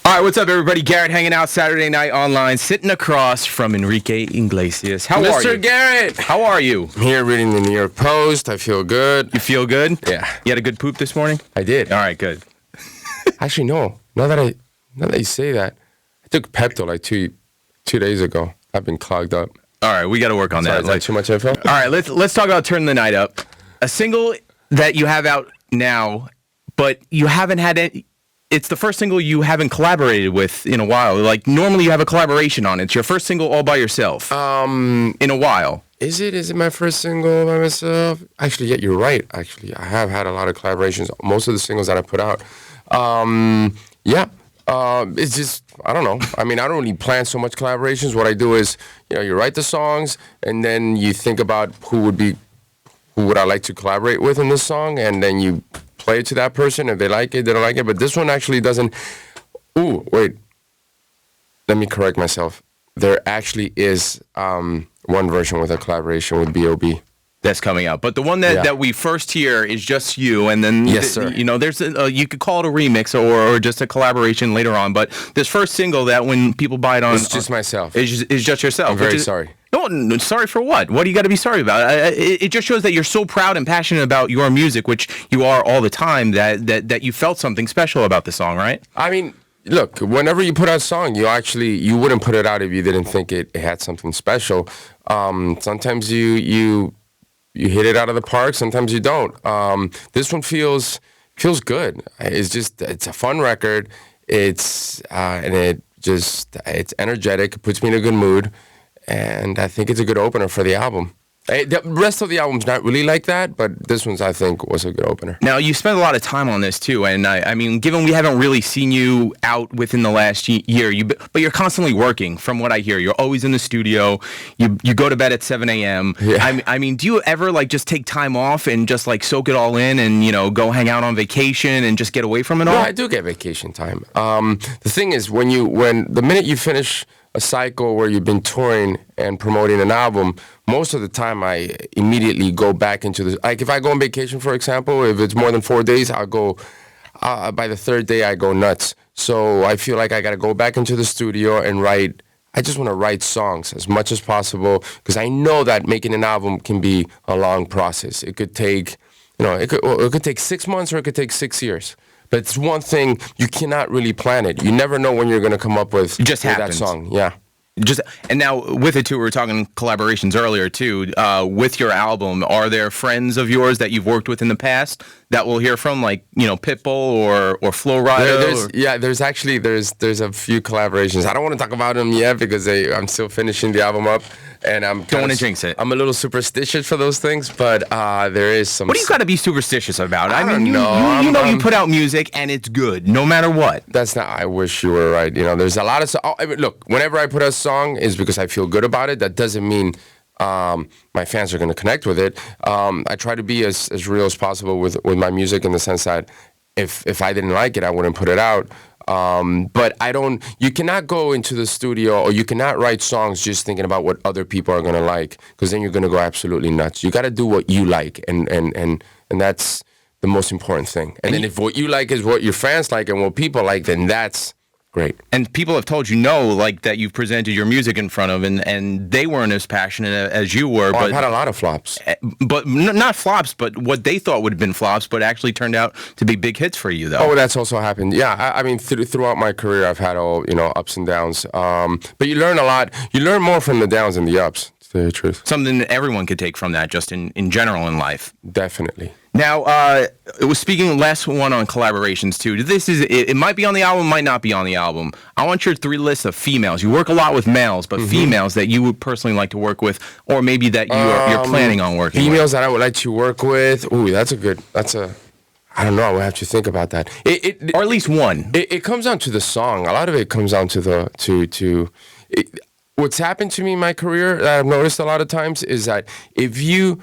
All right, what's up, everybody? Garrett hanging out Saturday night online, sitting across from Enrique Iglesias. How are you? Mr. Garrett! How are you? I'm here reading the New York Post. I feel good. You feel good? Yeah. You had a good poop this morning? I did. All right, good. Actually, no. Now that you say that, I took Pepto like two days ago. I've been clogged up. All right, we got to work on that. Is that too much info? All right, let's talk about Turn the Night Up. A single that you have out now, but you haven't had any. It's the first single you haven't collaborated with in a while. Like, normally you have a collaboration on it. It's your first single all by yourself. In a while. Is it my first single by myself? Actually, yeah, you're right. Actually, I have had a lot of collaborations. Most of the singles that I put out. It's just, I don't know. I mean, I don't really plan so much collaborations. What I do is, you write the songs, and then you think about who would I like to collaborate with in this song, and then you play it to that person. If they like it, they don't like it. But this one actually doesn't. Ooh, wait. Let me correct myself. There actually is one version with a collaboration with B.O.B. That's coming out, but the one that we first hear is just you, and then yes, sir. There's you could call it a remix or just a collaboration later on. But this first single that when people buy it on, it's just myself. Is just yourself. I'm very sorry. No, sorry for what? What do you got to be sorry about? It just shows that you're so proud and passionate about your music, which you are all the time. That you felt something special about the song, right? I mean, look, whenever you put out a song, you wouldn't put it out if you didn't think it had something special. Sometimes you hit it out of the park. Sometimes you don't. This one feels good. It's a fun record. It's energetic. It puts me in a good mood, and I think it's a good opener for the album. The rest of the album's not really like that, but this one's, I think, was a good opener. Now, you spent a lot of time on this, too, and I mean, given we haven't really seen you out within the last year, but you're constantly working, from what I hear. You're always in the studio. You go to bed at 7 a.m. Yeah. I mean, do you ever, just take time off and just, soak it all in and, go hang out on vacation and just get away from it all? No, I do get vacation time. The thing is, when the minute you finish a cycle where you've been touring and promoting an album, most of the time I immediately go back into the, if I go on vacation, for example, if it's more than 4 days, I'll go, by the third day I go nuts. So I feel like I got to go back into the studio and write. I just want to write songs as much as possible, because I know that making an album can be a long process. It could take, it could take 6 months or it could take 6 years. But it's one thing, you cannot really plan it. You never know when you're going to come up with that song. Yeah. And now with it too, we were talking collaborations earlier too. With your album, are there friends of yours that you've worked with in the past that we'll hear from, Pitbull or Flo Rida? There's a few collaborations. I don't want to talk about them yet because I'm still finishing the album up, and don't want to jinx it. I'm a little superstitious for those things, but there is some. What do you got to be superstitious about? I mean, you put out music and it's good no matter what. That's not. I wish you were right. There's a lot of. Look, whenever I put a song, is because I feel good about it. That doesn't mean my fans are going to connect with it. I try to be as real as possible with my music, in the sense that if I didn't like it, I wouldn't put it out. But you cannot go into the studio, or you cannot write songs just thinking about what other people are going to like, because then you're going to go absolutely nuts. You got to do what you like, and that's the most important thing. And then if what you like is what your fans like and what people like, then that's great. And people have told you that you've presented your music in front of, and they weren't as passionate as you were. But I've had a lot of flops. But not flops, but what they thought would have been flops, but actually turned out to be big hits for you, though. Oh, that's also happened. Yeah, I mean, throughout my career, I've had all, ups and downs. But you learn a lot. You learn more from the downs than the ups, to tell you the truth. Something that everyone could take from that, just in general in life. Definitely. Now, it was speaking last one on collaborations too. It might be on the album, might not be on the album. I want your 3 lists of females. You work a lot with males, but females that you would personally like to work with, or maybe that you're planning on working with. Females that I would like to work with. Ooh, I don't know. I would have to think about that. Or at least one. It comes down to the song. A lot of it comes down to what's happened to me in my career that I've noticed a lot of times is that if you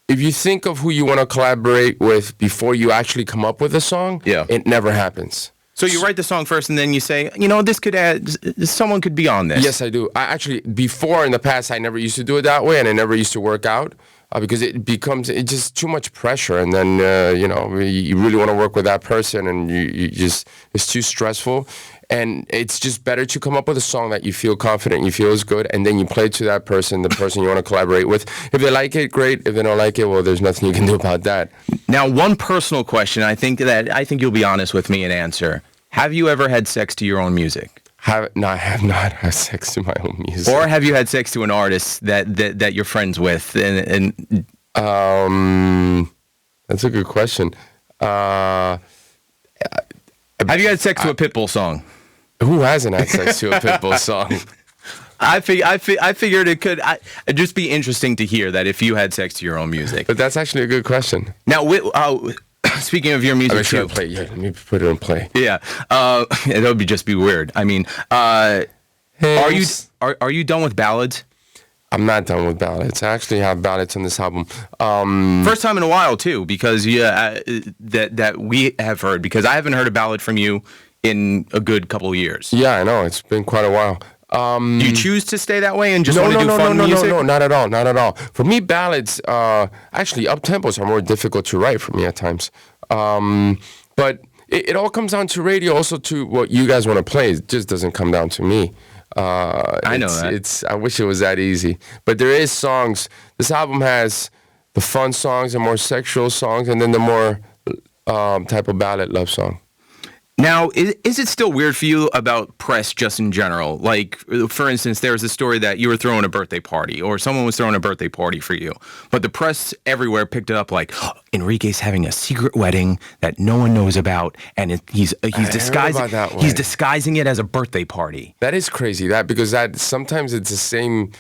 think of who you want to collaborate with before you actually come up with a song, it never happens. So you write the song first, and then you say, someone could be on this. Yes, I do. Before in the past, I never used to do it that way, and I never used to work out. because it's just too much pressure, and then you really want to work with that person, and you just it's too stressful. And it's just better to come up with a song that you feel confident, you feel is good, and then you play to that person, the person you want to collaborate with. If they like it, great. If they don't like it, well, there's nothing you can do about that. Now, one personal question, I think you'll be honest with me and answer. Have you ever had sex to your own music? No, I have not had sex to my own music. Or have you had sex to an artist that you're friends with? That's a good question. Have you had sex to a Pitbull song? Who hasn't had sex to a Pitbull song? I figured it could it'd just be interesting to hear that if you had sex to your own music. But that's actually a good question. Now, speaking of your music, too. Play. Yeah, let me put it in play. Yeah, that would just be weird. I mean, are you done with ballads? I'm not done with ballads. I actually have ballads on this album. First time in a while too, because that we have heard. Because I haven't heard a ballad from you in a good couple of years. Yeah, I know. It's been quite a while. Do you choose to stay that way and just want to do fun music? No, not at all, not at all. For me, ballads, actually, up-tempos are more difficult to write for me at times. But it all comes down to radio, also to what you guys want to play. It just doesn't come down to me. I know that. I wish it was that easy. But there is songs. This album has the fun songs, the more sexual songs, and then the more type of ballad love song. Now, is it still weird for you about press just in general? Like, for instance, there's a story that you were throwing a birthday party, or someone was throwing a birthday party for you, but the press everywhere picked it up like, oh, Enrique's having a secret wedding that no one knows about, and he's disguising it as a birthday party. That is crazy. Because sometimes it's the same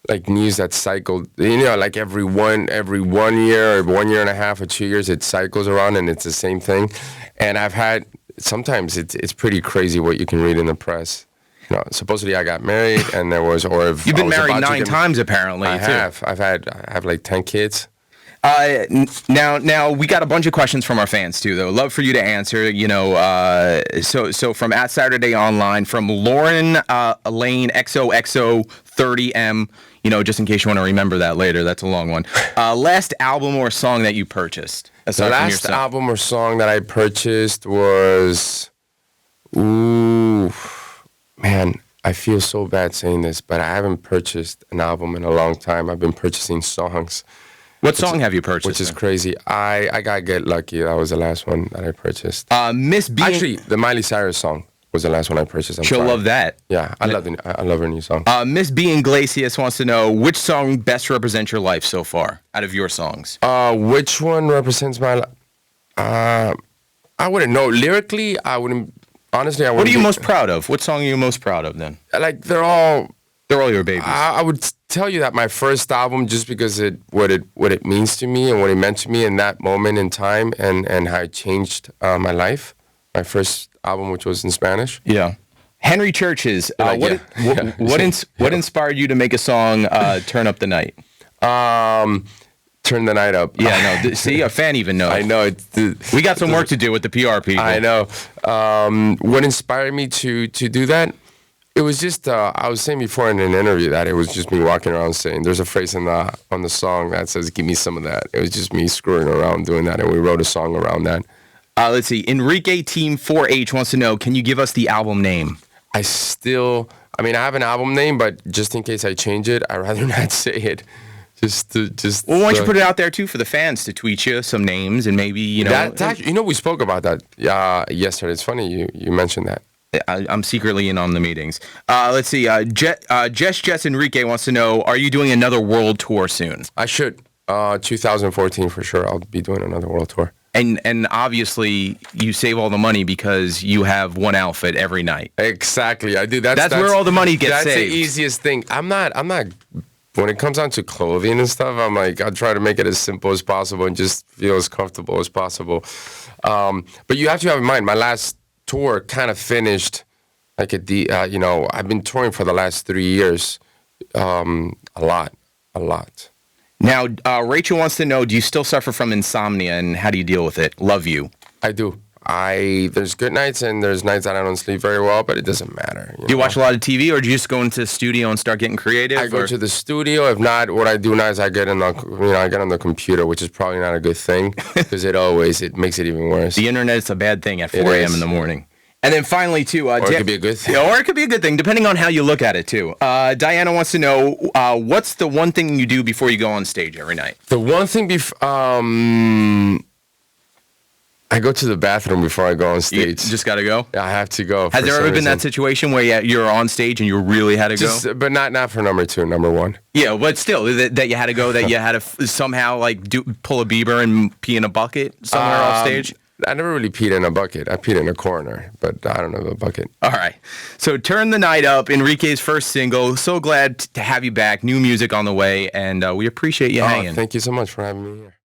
like news that cycled. Like every 1 year or 1 year and a half or 2 years, it cycles around and it's the same thing. And I've had. Sometimes it's pretty crazy what you can read in the press. Supposedly I got married, and there was, you've been married 9 times apparently. I have. I have like 10 kids. Now we got a bunch of questions from our fans too, though. Love for you to answer. So from at Saturday Online, from Lauren Lane XOXO 30M. Just in case you want to remember that later. That's a long one. Last album or song that you purchased? The last album or song that I purchased was, man, I feel so bad saying this, but I haven't purchased an album in a long time. I've been purchasing songs. What song have you purchased? Which is crazy. I got Get Lucky. That was the last one that I purchased. Actually, the Miley Cyrus song was the last one I purchased. She'll love that. Yeah, I love her new song. Miss B. Iglesias wants to know which song best represents your life so far out of your songs. Which one represents my life? I wouldn't know. Lyrically, I wouldn't. Honestly, I wouldn't. What are you most proud of? What song are you most proud of then? Like they're all your babies. I would tell you that my first album, just because what it means to me and what it meant to me in that moment in time, and how it changed my life. My first album, which was in Spanish. Yeah. Henry Churches, what inspired you to make a song, Turn Up the Night? Turn the Night Up. Yeah, no. See, a fan even knows. I know. We got some work to do with the PR people. I know. What inspired me to do that? It was just, I was saying before in an interview that it was just me walking around saying, there's a phrase on the song that says, give me some of that. It was just me screwing around doing that, and we wrote a song around that. Let's see. Enrique Team 4H wants to know, can you give us the album name? I have an album name, but just in case I change it, I'd rather not say it. Well, why don't you put it out there, too, for the fans to tweet you some names and maybe, we spoke about that yesterday. It's funny you mentioned that. I'm secretly in on the meetings. Let's see. Jess Enrique wants to know, are you doing another world tour soon? I should. 2014 for sure. I'll be doing another world tour. And obviously you save all the money because you have one outfit every night. Exactly. I do. That's where all the money gets saved. That's the easiest thing. I'm not. When it comes down to clothing and stuff, I'm like, I try to make it as simple as possible and just feel as comfortable as possible. But you have to have in mind, my last tour kind of finished like at the, I've been touring for the last 3 years, a lot. Now, Rachel wants to know, do you still suffer from insomnia, and how do you deal with it? Love you. I do. there's good nights and there's nights that I don't sleep very well, but it doesn't matter. Do you watch a lot of TV, or do you just go into the studio and start getting creative? I go to the studio. If not, what I do now is I get on the computer, which is probably not a good thing because it makes it even worse. The internet's a bad thing at 4 a.m. in the morning. And then finally, too, or it could be a good thing. Or it could be a good thing, depending on how you look at it, too. Diana wants to know, what's the one thing you do before you go on stage every night? The one thing I go to the bathroom before I go on stage. You just got to go? I have to go. Has there ever been that situation where you're on stage and you really had to go? But not for number 2, number 1. Yeah, but still, that you had to go, that you had to somehow pull a Bieber and pee in a bucket somewhere off stage? I never really peed in a bucket. I peed in a corner, but I don't know the bucket. All right. So Turn the Night Up, Enrique's first single. So glad to have you back. New music on the way, and we appreciate you hanging. Thank you so much for having me here.